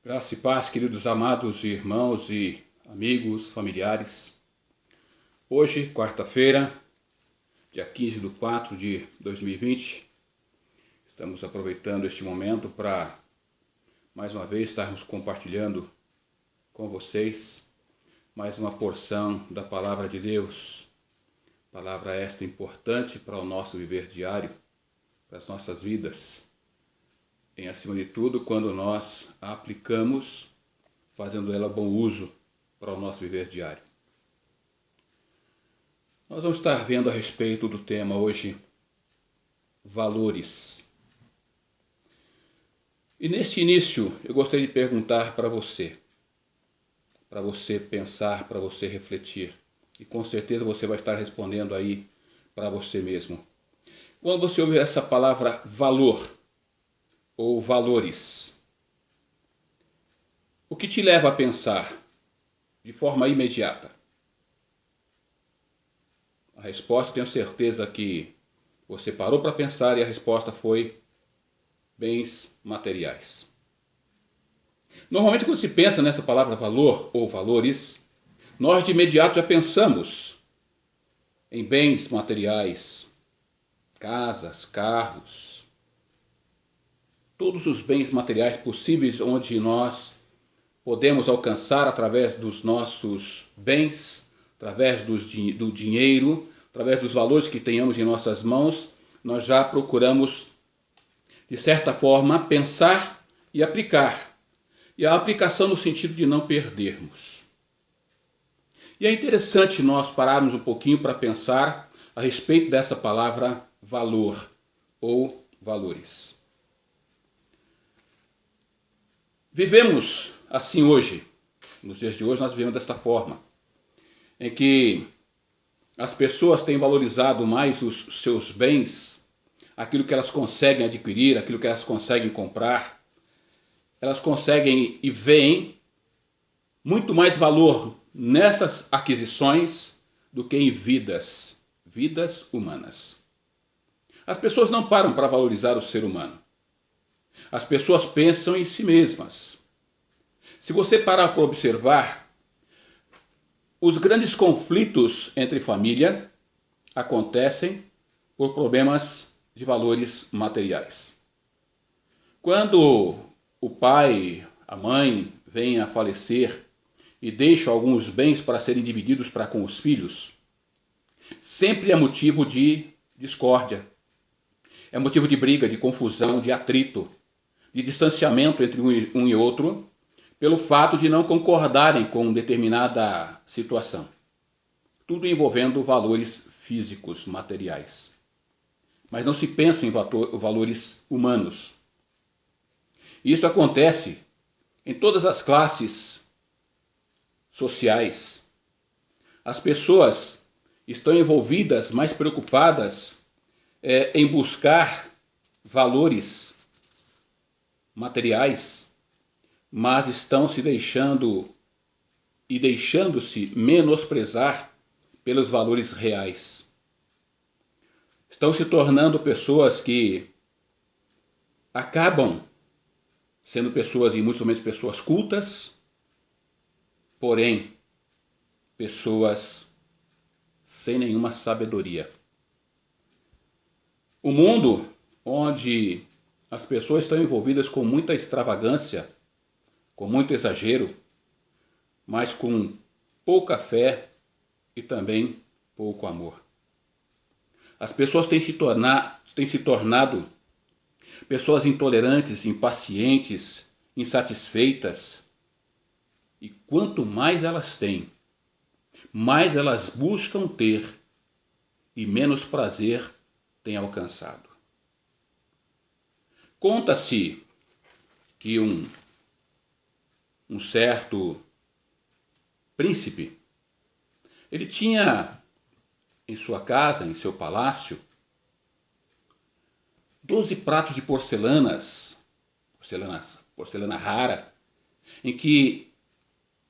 Graça e paz, queridos amados irmãos e amigos, familiares. Hoje, quarta-feira, dia 15 de 4 de 2020, estamos aproveitando este momento para, mais uma vez, estarmos compartilhando com vocês mais uma porção da Palavra de Deus. Palavra esta importante para o nosso viver diário, para as nossas vidas. Em acima de tudo, quando nós a aplicamos, fazendo ela bom uso para o nosso viver diário. Nós vamos estar vendo a respeito do tema hoje, valores. E neste início, eu gostaria de perguntar para você pensar, para você refletir. E com certeza você vai estar respondendo aí para você mesmo. Quando você ouvir essa palavra valor, ou valores, o que te leva a pensar de forma imediata? A resposta, tenho certeza que você parou para pensar e a resposta foi bens materiais. Normalmente, quando se pensa nessa palavra valor ou valores, nós de imediato já pensamos em bens materiais, casas, carros, todos os bens materiais possíveis onde nós podemos alcançar através dos nossos bens, através do dinheiro, através dos valores que tenhamos em nossas mãos, nós já procuramos, de certa forma, pensar e aplicar. E a aplicação no sentido de não perdermos. E é interessante nós pararmos um pouquinho para pensar a respeito dessa palavra valor ou valores. Vivemos assim hoje, nos dias de hoje nós vivemos desta forma, em que as pessoas têm valorizado mais os seus bens, aquilo que elas conseguem adquirir, aquilo que elas conseguem comprar. Elas conseguem e veem muito mais valor nessas aquisições do que em vidas humanas. As pessoas não param para valorizar o ser humano. As pessoas pensam em si mesmas. Se você parar para observar, os grandes conflitos entre família acontecem por problemas de valores materiais. Quando o pai, a mãe vêm a falecer e deixam alguns bens para serem divididos para com os filhos, sempre é motivo de discórdia, é motivo de briga, de confusão, de atrito, de distanciamento entre um e outro, pelo fato de não concordarem com determinada situação. Tudo envolvendo valores físicos, materiais. Mas não se pensa em valores humanos. Isso acontece em todas as classes sociais. As pessoas estão envolvidas, mais preocupadas em buscar valores materiais, mas estão se deixando-se menosprezar pelos valores reais. Estão se tornando pessoas que acabam sendo pessoas, e muitos momentos pessoas cultas, porém pessoas sem nenhuma sabedoria. O mundo onde as pessoas estão envolvidas com muita extravagância, com muito exagero, mas com pouca fé e também pouco amor. As pessoas têm se tornado pessoas intolerantes, impacientes, insatisfeitas. E quanto mais elas têm, mais elas buscam ter e menos prazer têm alcançado. Conta-se que um certo príncipe, ele tinha em sua casa, em seu palácio, 12 pratos de porcelana rara, em que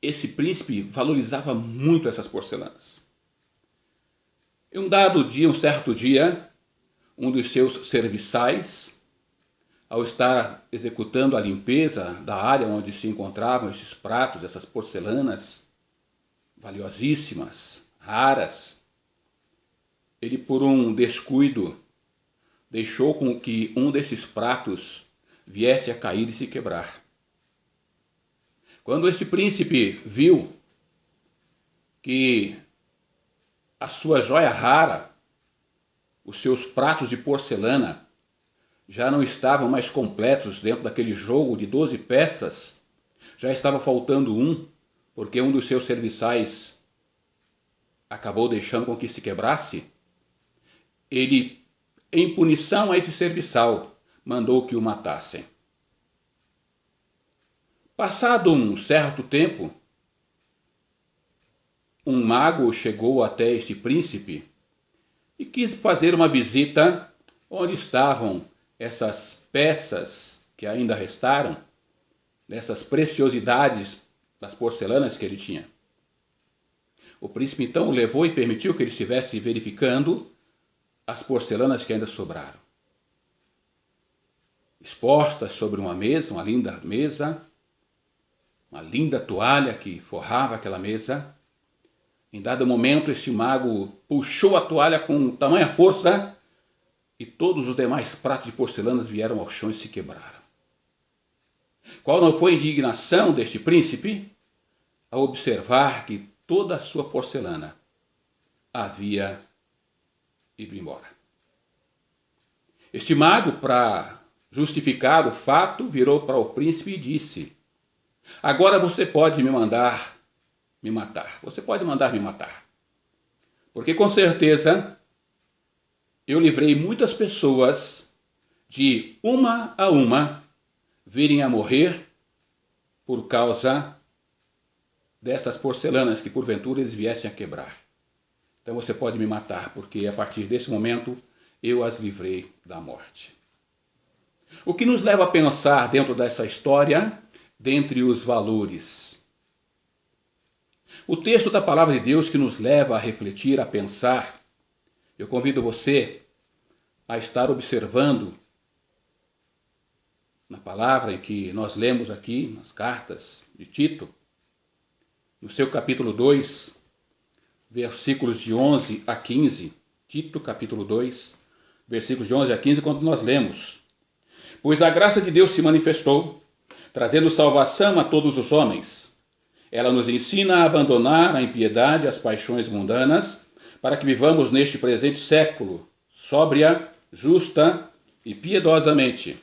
esse príncipe valorizava muito essas porcelanas. Em um certo dia, um dos seus serviçais ao estar executando a limpeza da área onde se encontravam esses pratos, essas porcelanas valiosíssimas, raras, ele, por um descuido, deixou com que um desses pratos viesse a cair e se quebrar. Quando este príncipe viu que a sua joia rara, os seus pratos de porcelana, já não estavam mais completos dentro daquele jogo de 12 peças, já estava faltando um, porque um dos seus serviçais acabou deixando com que se quebrasse, ele, em punição a esse serviçal, mandou que o matassem. Passado um certo tempo, um mago chegou até este príncipe e quis fazer uma visita onde estavam essas peças que ainda restaram, dessas preciosidades das porcelanas que ele tinha. O príncipe então o levou e permitiu que ele estivesse verificando as porcelanas que ainda sobraram. Expostas sobre uma mesa, uma linda mesa, uma linda toalha que forrava aquela mesa. Em dado momento, este mago puxou a toalha com tamanha força e todos os demais pratos de porcelanas vieram ao chão e se quebraram. Qual não foi a indignação deste príncipe ao observar que toda a sua porcelana havia ido embora? Este mago, para justificar o fato, virou para o príncipe e disse: agora você pode me mandar me matar. Você pode mandar me matar. Porque com certeza eu livrei muitas pessoas de uma a uma virem a morrer por causa dessas porcelanas que porventura eles viessem a quebrar. Então você pode me matar, porque a partir desse momento eu as livrei da morte. O que nos leva a pensar dentro dessa história, dentre os valores? O texto da palavra de Deus que nos leva a refletir, a pensar. Eu convido você a estar observando na palavra em que nós lemos aqui, nas cartas de Tito, no seu capítulo 2, versículos de 11 a 15. Tito, capítulo 2, versículos de 11 a 15, quando nós lemos: pois a graça de Deus se manifestou, trazendo salvação a todos os homens. Ela nos ensina a abandonar a impiedade e as paixões mundanas, para que vivamos neste presente século, sóbria, justa e piedosamente,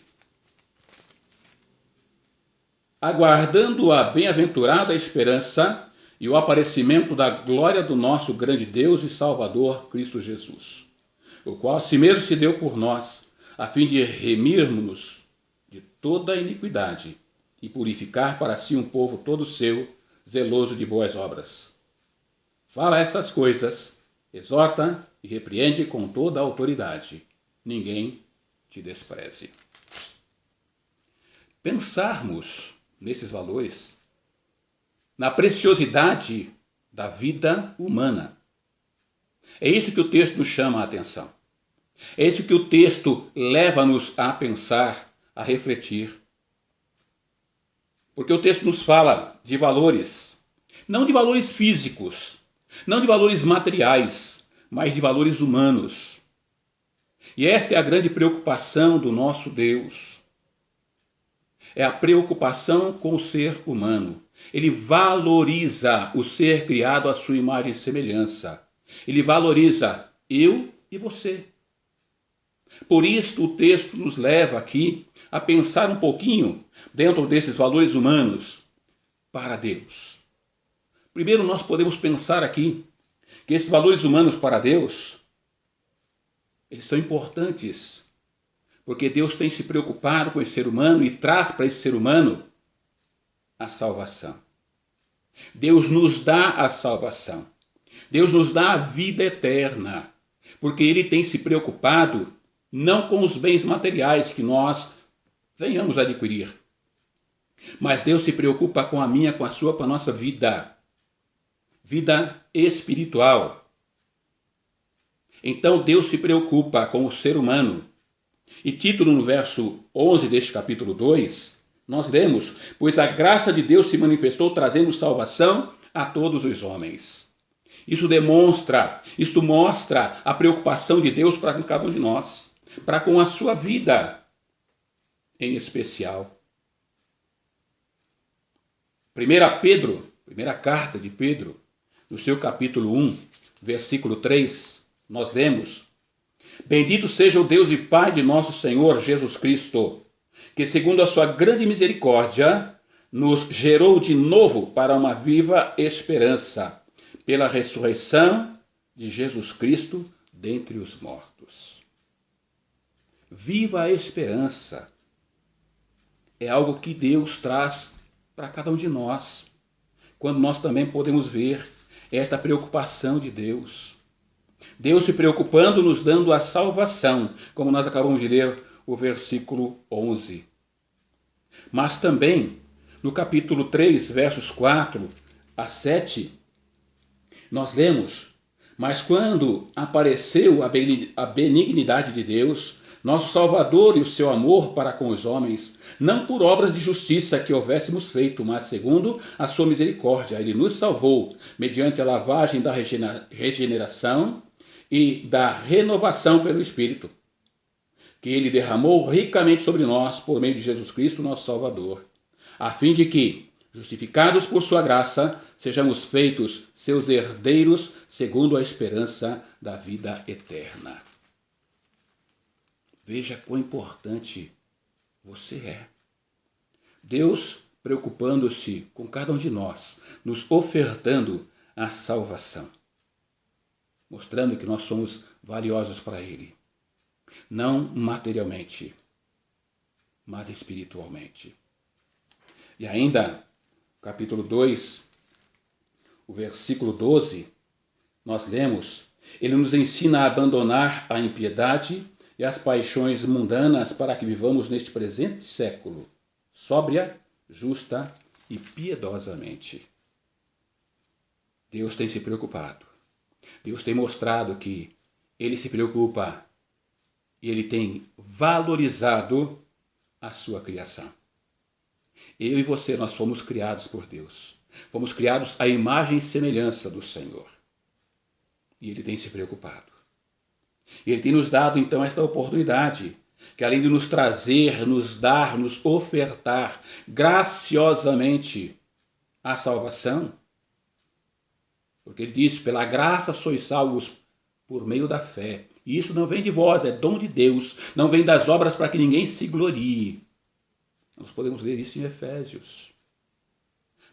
aguardando a bem-aventurada esperança e o aparecimento da glória do nosso grande Deus e Salvador, Cristo Jesus, o qual a si mesmo se deu por nós, a fim de remir-nos de toda a iniquidade e purificar para si um povo todo seu, zeloso de boas obras. Fala essas coisas, exorta e repreende com toda a autoridade. Ninguém te despreze. Pensarmos nesses valores, na preciosidade da vida humana. É isso que o texto nos chama a atenção. É isso que o texto leva-nos a pensar, a refletir. Porque o texto nos fala de valores, não de valores físicos, não de valores materiais, mas de valores humanos. E esta é a grande preocupação do nosso Deus. É a preocupação com o ser humano. Ele valoriza o ser criado à sua imagem e semelhança. Ele valoriza eu e você. Por isso o texto nos leva aqui a pensar um pouquinho dentro desses valores humanos para Deus. Primeiro nós podemos pensar aqui que esses valores humanos para Deus, eles são importantes, porque Deus tem se preocupado com esse ser humano e traz para esse ser humano a salvação. Deus nos dá a salvação. Deus nos dá a vida eterna, porque Ele tem se preocupado não com os bens materiais que nós venhamos a adquirir, mas Deus se preocupa com a minha, com a sua, com a nossa vida espiritual. Então Deus se preocupa com o ser humano E título no verso 11 deste capítulo 2, nós lemos: pois a graça de Deus se manifestou trazendo salvação a todos os homens. Isto mostra a preocupação de Deus para com cada um de nós, para com a sua vida em especial. Primeira carta de Pedro, no seu capítulo 1, versículo 3, nós lemos: bendito seja o Deus e Pai de nosso Senhor Jesus Cristo, que segundo a sua grande misericórdia, nos gerou de novo para uma viva esperança, pela ressurreição de Jesus Cristo dentre os mortos. Viva a esperança é algo que Deus traz para cada um de nós, quando nós também podemos ver esta preocupação de Deus. Deus se preocupando, nos dando a salvação, como nós acabamos de ler o versículo 11. Mas também, no capítulo 3, versos 4 a 7, nós lemos: mas quando apareceu a benignidade de Deus, nosso Salvador, e o seu amor para com os homens, não por obras de justiça que houvéssemos feito, mas segundo a sua misericórdia, ele nos salvou, mediante a lavagem da regeneração e da renovação pelo Espírito, que ele derramou ricamente sobre nós por meio de Jesus Cristo, nosso Salvador, a fim de que, justificados por sua graça, sejamos feitos seus herdeiros segundo a esperança da vida eterna. Veja quão importante você é. Deus preocupando-se com cada um de nós, nos ofertando a salvação, mostrando que nós somos valiosos para Ele, não materialmente, mas espiritualmente. E ainda, capítulo 2, o versículo 12, nós lemos: ele nos ensina a abandonar a impiedade e as paixões mundanas para que vivamos neste presente século, sóbria, justa e piedosamente. Deus tem se preocupado. Deus tem mostrado que Ele se preocupa e Ele tem valorizado a sua criação. Eu e você, nós fomos criados por Deus. Fomos criados à imagem e semelhança do Senhor. E Ele tem se preocupado. E Ele tem nos dado, então, esta oportunidade, que além de nos trazer, nos dar, nos ofertar graciosamente a salvação, porque Ele diz: pela graça sois salvos por meio da fé. E isso não vem de vós, é dom de Deus. Não vem das obras para que ninguém se glorie. Nós podemos ler isso em Efésios,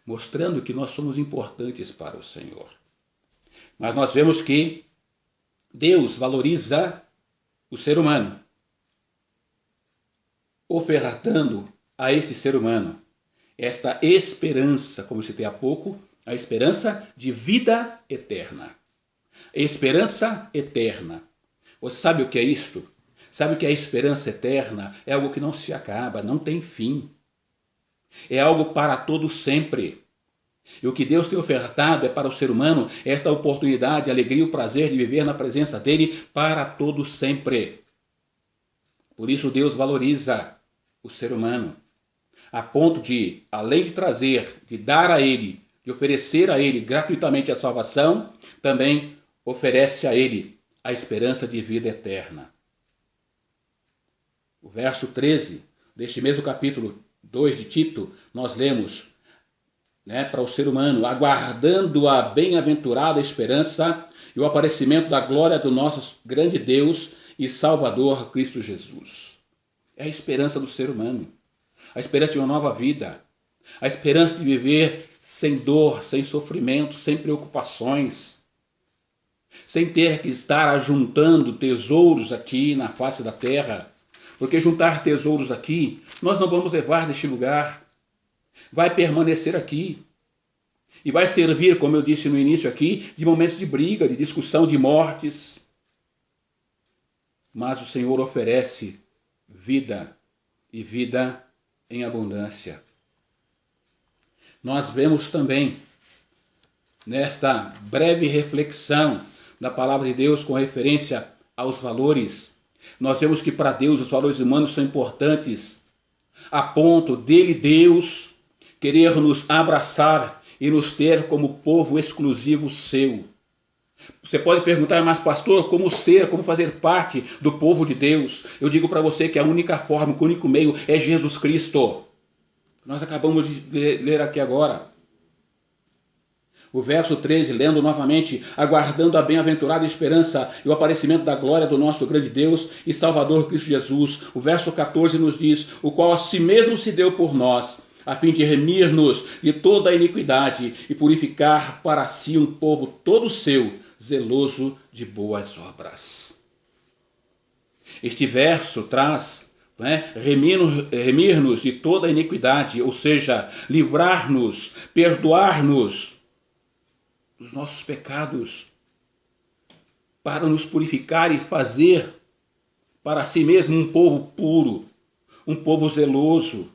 mostrando que nós somos importantes para o Senhor. Mas nós vemos que Deus valoriza o ser humano, ofertando a esse ser humano esta esperança, como citei há pouco, a esperança de vida eterna. Esperança eterna. Você sabe o que é isto? Sabe o que é a esperança eterna? É algo que não se acaba, não tem fim. É algo para todo sempre. E o que Deus tem ofertado é para o ser humano esta oportunidade, a alegria e o prazer de viver na presença dele para todo sempre. Por isso Deus valoriza o ser humano, a ponto de, além de trazer, de dar a ele, de oferecer a ele gratuitamente a salvação, também oferece a ele a esperança de vida eterna. O verso 13 deste mesmo capítulo 2 de Tito, nós lemos, para o ser humano: aguardando a bem-aventurada esperança e o aparecimento da glória do nosso grande Deus e Salvador Cristo Jesus. É a esperança do ser humano, a esperança de uma nova vida, a esperança de viver sem dor, sem sofrimento, sem preocupações, sem ter que estar ajuntando tesouros aqui na face da terra, porque juntar tesouros aqui nós não vamos levar deste lugar. Vai permanecer aqui e vai servir, como eu disse no início aqui, de momentos de briga, de discussão, de mortes. Mas o Senhor oferece vida e vida em abundância. Nós vemos também, nesta breve reflexão da palavra de Deus com referência aos valores Nós vemos que para Deus os valores humanos são importantes, a ponto dele, Deus, querer nos abraçar e nos ter como povo exclusivo seu. Você pode perguntar, mas pastor, como ser, como fazer parte do povo de Deus? Eu digo para você que a única forma, o único meio é Jesus Cristo. Nós acabamos de ler aqui agora. O verso 13, lendo novamente, aguardando a bem-aventurada esperança e o aparecimento da glória do nosso grande Deus e Salvador Cristo Jesus. O verso 14 nos diz, o qual a si mesmo se deu por nós, a fim de remir-nos de toda a iniquidade e purificar para si um povo todo seu, zeloso de boas obras. Este verso traz remir-nos de toda a iniquidade, ou seja, livrar-nos, perdoar-nos dos nossos pecados, para nos purificar e fazer para si mesmo um povo puro, um povo zeloso,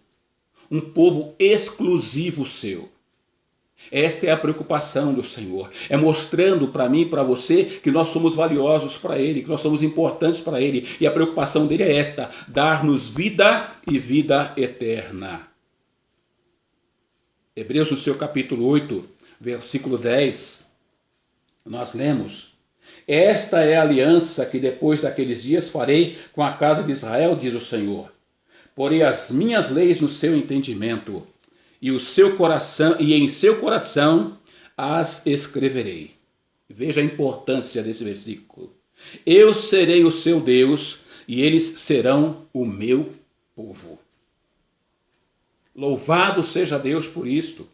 um povo exclusivo seu. Esta é a preocupação do Senhor, é mostrando para mim e para você que nós somos valiosos para Ele, que nós somos importantes para Ele, e a preocupação dele é esta, dar-nos vida e vida eterna. Hebreus no seu capítulo 8, versículo 10, nós lemos, esta é a aliança que depois daqueles dias farei com a casa de Israel, diz o Senhor. Porei as minhas leis no seu entendimento, e em seu coração as escreverei. Veja a importância desse versículo. Eu serei o seu Deus, e eles serão o meu povo. Louvado seja Deus por isto,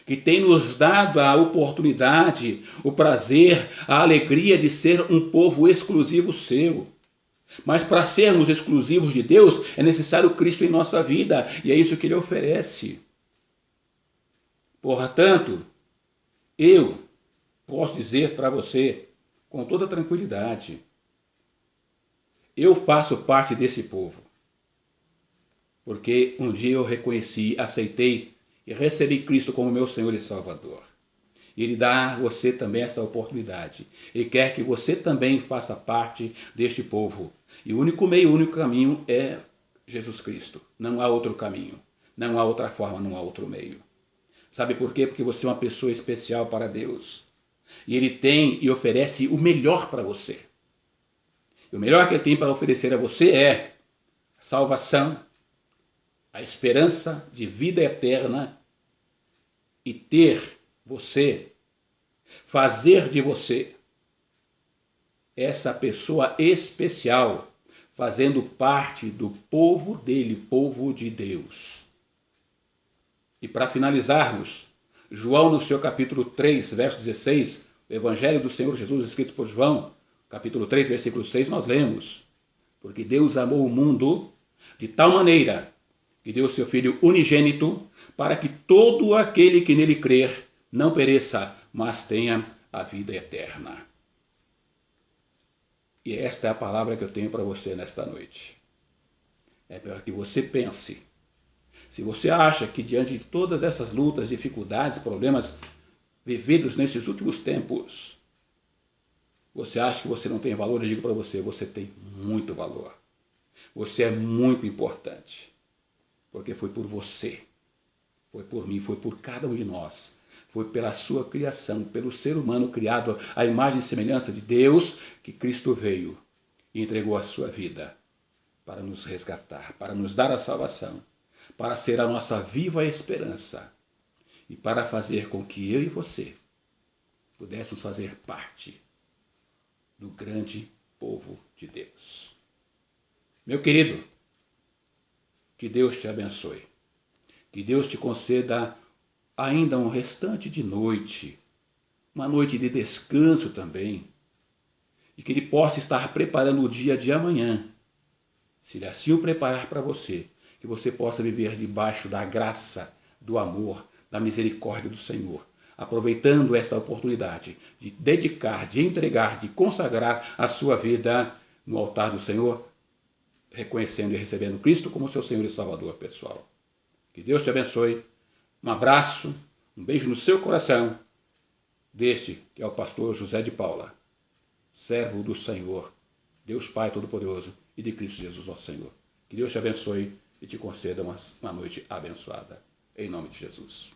que tem nos dado a oportunidade, o prazer, a alegria de ser um povo exclusivo seu. Mas para sermos exclusivos de Deus, é necessário Cristo em nossa vida, e é isso que Ele oferece. Portanto, eu posso dizer para você, com toda tranquilidade, eu faço parte desse povo. Porque um dia eu reconheci, aceitei e recebi Cristo como meu Senhor e Salvador. E Ele dá a você também esta oportunidade. Ele quer que você também faça parte deste povo. E o único meio, o único caminho é Jesus Cristo. Não há outro caminho. Não há outra forma, não há outro meio. Sabe por quê? Porque você é uma pessoa especial para Deus. E Ele tem e oferece o melhor para você. E o melhor que Ele tem para oferecer a você é a salvação, a esperança de vida eterna e ter você, fazer de você essa pessoa especial, fazendo parte do povo dele, povo de Deus. E para finalizarmos, João no seu capítulo 3, verso 16, o Evangelho do Senhor Jesus escrito por João, capítulo 3, versículo 6, nós lemos, porque Deus amou o mundo de tal maneira que deu o seu Filho unigênito para que todo aquele que nele crer não pereça, mas tenha a vida eterna. E esta é a palavra que eu tenho para você nesta noite. É para que você pense. Se você acha que diante de todas essas lutas, dificuldades, problemas vividos nesses últimos tempos, você acha que você não tem valor, eu digo para você, você tem muito valor. Você é muito importante. Porque foi por você, foi por mim, foi por cada um de nós. Foi pela sua criação, pelo ser humano criado à imagem e semelhança de Deus, que Cristo veio e entregou a sua vida para nos resgatar, para nos dar a salvação, para ser a nossa viva esperança e para fazer com que eu e você pudéssemos fazer parte do grande povo de Deus. Meu querido, que Deus te abençoe, que Deus te conceda ainda um restante de noite, uma noite de descanso também, e que Ele possa estar preparando o dia de amanhã, se Ele assim o preparar para você, que você possa viver debaixo da graça, do amor, da misericórdia do Senhor, aproveitando esta oportunidade de dedicar, de entregar, de consagrar a sua vida no altar do Senhor, reconhecendo e recebendo Cristo como seu Senhor e Salvador pessoal. Que Deus te abençoe. Um abraço, um beijo no seu coração, deste que é o pastor José de Paula, servo do Senhor Deus Pai Todo-Poderoso e de Cristo Jesus, nosso Senhor. Que Deus te abençoe e te conceda uma noite abençoada. Em nome de Jesus.